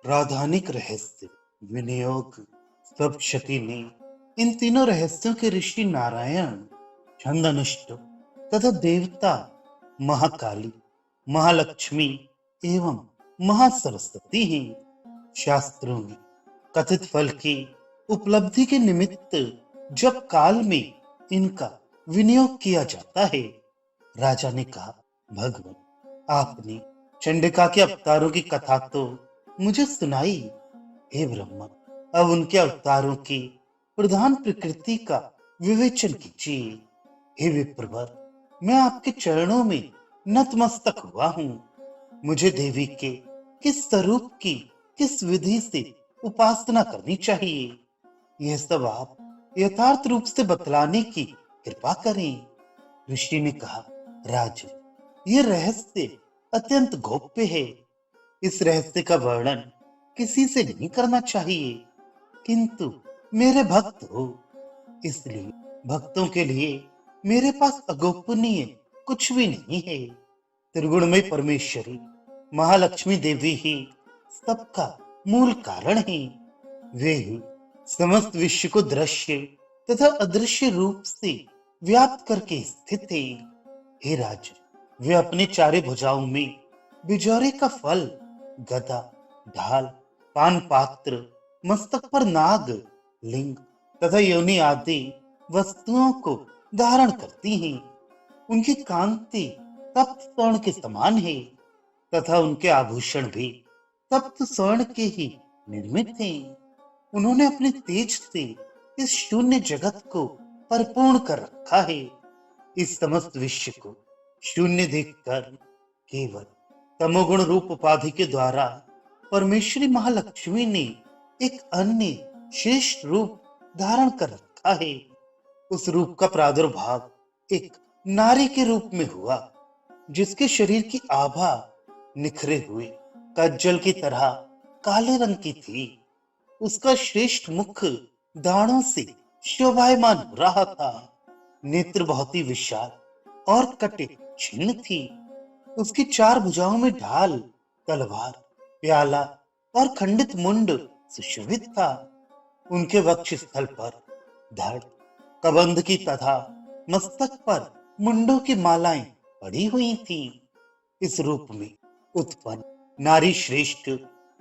राधानिक रहस्य, विनियोग, सप्तशती ने इन तीनों रहस्यों के ऋषि नारायण, छंदनुष्ट तथा देवता महाकाली, महालक्ष्मी एवं महासरस्वती हैं। शास्त्रों में कथित फल की उपलब्धि के निमित्त जब काल में इनका विनियोग किया जाता है, राजा ने कहा, भगवान, आपने चंडिका के अवतारों की कथा तो मुझे सुनाई। हे ब्रह्मा, अब उनके अवतारों की प्रधान प्रकृति का विवेचन कीजिए। हे विप्रवर, मैं आपके चरणों में नतमस्तक हुआ हूँ। मुझे देवी के किस स्वरूप की किस विधि से उपासना करनी चाहिए, यह सब आप यथार्थ रूप से बतलाने की कृपा करें। ऋषि ने कहा, राजन, यह रहस्य अत्यंत गोप्य है। इस रहस्य का वर्णन किसी से नहीं करना चाहिए, किंतु मेरे भक्त हो, इसलिए भक्तों के लिए मेरे पास अगोपनीय कुछ भी नहीं है। त्रिगुणमय परमेश्वरी महालक्ष्मी देवी ही सबका मूल कारण है। वे ही समस्त विश्व को दृश्य तथा अदृश्य रूप से व्याप्त करके स्थित है। हे राज, वे अपने चारे भुजाओं में बिजौरे का फल, गदा, ढाल, पान पात्र, मस्तक पर नाग, लिंग तथा योनि आदि वस्तुओं को धारण करती हैं। उनकी कांति तप्त स्वर्ण के समान है तथा उनके आभूषण भी तप्त स्वर्ण के ही निर्मित हैं। उन्होंने अपने तेज से इस शून्य जगत को परिपूर्ण कर रखा है। इस समस्त विश्व को शून्य देखकर केवल तमोगुण रूप उपाधि के द्वारा परमेश्वरी महालक्ष्मी ने एक अन्य श्रेष्ठ रूप धारण कर रखा है। उस रूप का प्रादुर्भाव एक नारी के रूप में हुआ, जिसके शरीर की आभा निखरे हुए कज्जल की तरह काले रंग की थी। उसका श्रेष्ठ मुख दाढ़ों से शोभायमान हो रहा था। नेत्र बहुत ही विशाल और कटे छिन्न थी। उसकी चार भुजाओं में ढाल, तलवार, प्याला और खंडित मुंड सुशोभित था। उनके वक्ष स्थल पर धड़, कबंध की तथा मस्तक पर मुंडों की मालाएं पड़ी हुई थी। इस रूप में उत्पन्न नारी श्रेष्ठ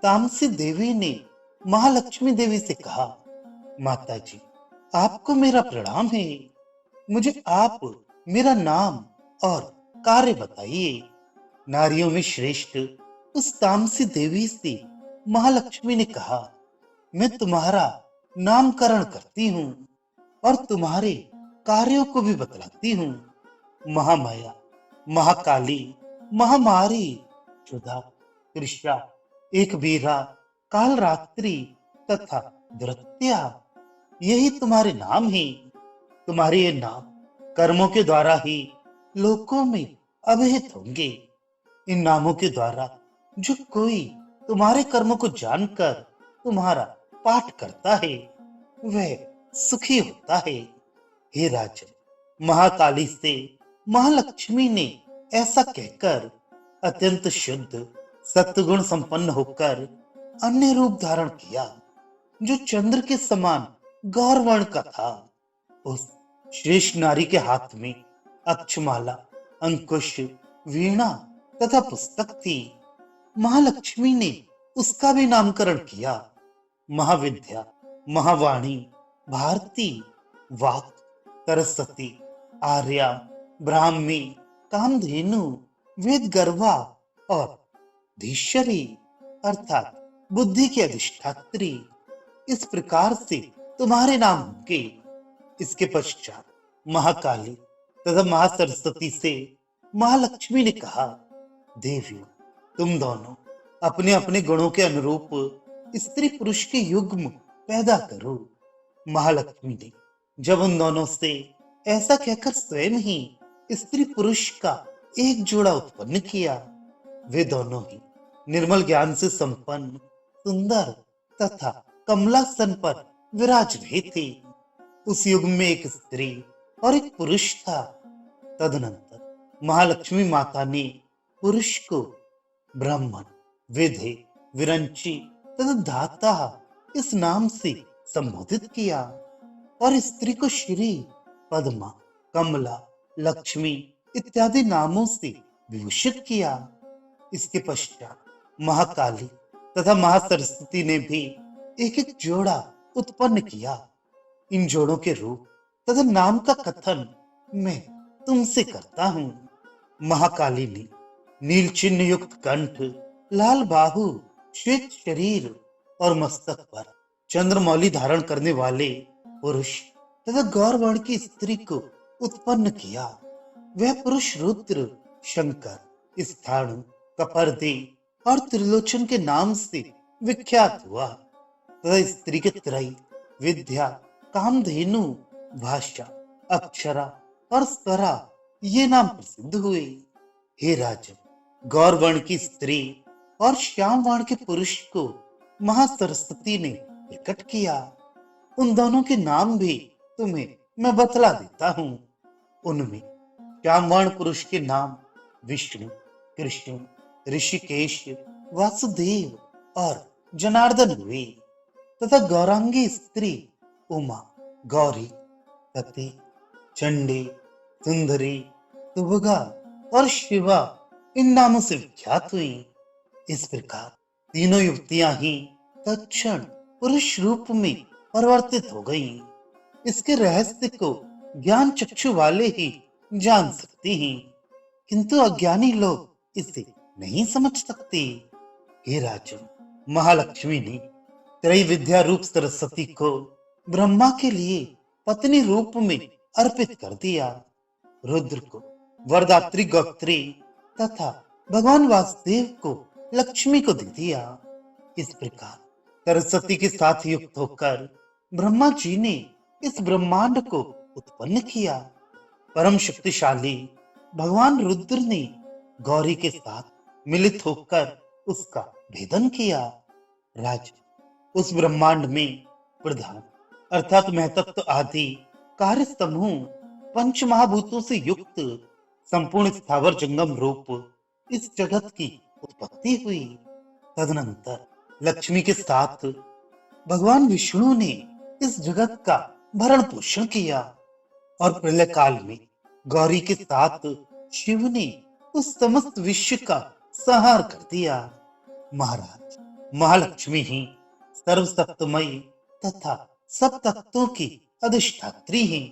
तामसी देवी ने महालक्ष्मी देवी से कहा, माता जी, आपको मेरा प्रणाम है। मुझे आप मेरा नाम और कार्य बताइए। नारियों में श्रेष्ठ उस तामसी देवी से महालक्ष्मी ने कहा, मैं तुम्हारा नामकरण करती हूँ और तुम्हारे कार्यों को भी बतलाती हूँ। महामाया, महाकाली, महामारी, क्षुधा, तृषा, एक बीरा, काल रात्रि तथा दुरत्या, यही तुम्हारे नाम हैं। तुम्हारे ये नाम कर्मों के द्वारा ही लोकों में अभिहित होंगे। इन नामों के द्वारा जो कोई तुम्हारे कर्मों को जानकर तुम्हारा पाठ करता है, वह सुखी होता है। हे राजन, महाकाली से महालक्ष्मी ने ऐसा कहकर अत्यंत शुद्ध सत्वगुण संपन्न होकर अन्य रूप धारण किया, जो चंद्र के समान गौरवर्ण का था। उस श्रेष्ठ नारी के हाथ में अक्षमाला, अंकुश, वीणा तथा पुस्तक थी। महालक्ष्मी ने उसका भी नामकरण किया। महाविद्या, महावाणी, भारती, वाक, सरस्वती, आर्या, ब्राह्मी, कामधेनु, वेद गर्वा और धीश्वरी अर्थात बुद्धि की अधिष्ठात्री, इस प्रकार से तुम्हारे नाम होंगे। इसके पश्चात महाकाली तथा महासरस्वती से महालक्ष्मी ने कहा, देवी, तुम दोनों अपने अपने गुणों के अनुरूप स्त्री पुरुष के युग्म पैदा करो। महालक्ष्मी ने जब उन दोनों से ऐसा कहकर स्वयं ही स्त्री पुरुष का एक जोड़ा उत्पन्न किया। वे दोनों ही निर्मल ज्ञान से संपन्न, सुंदर तथा कमलासन पर विराज रहे थे। उस युग में एक स्त्री और एक पुरुष था। तदनंतर महालक्ष्मी माता ने पुरुष को ब्राह्मण, विधे, विरंची तथा धाता इस नाम से संबोधित किया और स्त्री को श्री, पद्मा, कमला, लक्ष्मी इत्यादि नामों से विभूषित किया। इसके पश्चात महाकाली तथा महासरस्वती ने भी एक एक जोड़ा उत्पन्न किया। इन जोड़ों के रूप तथा नाम का कथन मैं तुमसे करता हूँ। महाकाली ने नील चिन्ह युक्त कंठ, लाल बाहु, श्वेत शरीर और मस्तक पर चंद्रमौली धारण करने वाले पुरुष तथा गौरवर्ण की स्त्री को उत्पन्न किया। वह पुरुष रुद्र, शंकर, स्थाणु, कपर्दे और त्रिलोचन के नाम से विख्यात हुआ तथा स्त्री के त्रयी, विद्या, कामधेनु, भाषा, अक्षरा और स्वरा ये नाम प्रसिद्ध हुए। हे राजन, गौरवर्ण की स्त्री और श्याम वर्ण के पुरुष को महासरस्वती ने प्रकट किया। उन दोनों के नाम भी तुम्हें मैं बतला देता हूँ। उनमें श्याम वर्ण पुरुष के नाम विष्णु, कृष्ण, ऋषिकेश, वासुदेव और जनार्दन हुए तथा गौरांगी स्त्री उमा, गौरी, सती, चंडी, सुंदरी, सुभगा और शिवा इन नामों से विख्यात हुई। इस प्रकार तीनों युवतियां ही तत्क्षण पुरुष रूप में परिवर्तित हो गईं। इसके रहस्य को ज्ञान चक्षु वाले ही जान सकते हैं, किंतु अज्ञानी लोग इसे नहीं समझ सकते। हे राजन, महालक्ष्मी ने त्रय विद्या रूप सरस्वती को ब्रह्मा के लिए पत्नी रूप में अर्पित कर दिया। रुद्र को वरदात्री गोत्री तथा भगवान वासुदेव को लक्ष्मी को दे दिया। इस प्रकार सरस्वती के साथ युक्त होकर ब्रह्मा जी ने इस ब्रह्मांड को उत्पन्न किया। परम शक्तिशाली भगवान रुद्र ने गौरी के साथ मिलित होकर उसका भेदन किया। राज, उस ब्रह्मांड में प्रधान अर्थात महतत्व आदि कार्य समूह पंच महाभूतों से युक्त संपूर्ण स्थावर जंगम रूप इस जगत की उत्पत्ति हुई। तदनंतर लक्ष्मी के साथ भगवान विष्णु ने इस जगत का भरण पोषण किया और प्रलय काल में गौरी के साथ शिव ने उस समस्त विश्व का संहार कर दिया। महाराज, महालक्ष्मी ही सर्वसत्वमयी तथा सब तत्वों की अधिष्ठात्री हैं।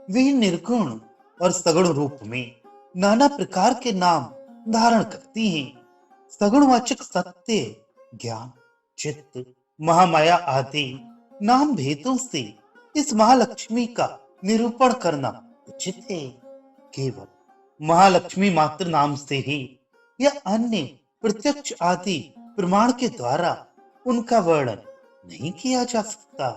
वे निर्गुण और सगुण रूप में नाना प्रकार के नाम धारण करती हैं। सगुणवाचक सत्य, ज्ञान, चित्त, महामाया आदि नाम भेदों से इस महालक्ष्मी का निरूपण करना उचित है। केवल महालक्ष्मी मात्र नाम से ही या अन्य प्रत्यक्ष आदि प्रमाण के द्वारा उनका वर्णन नहीं किया जा सकता।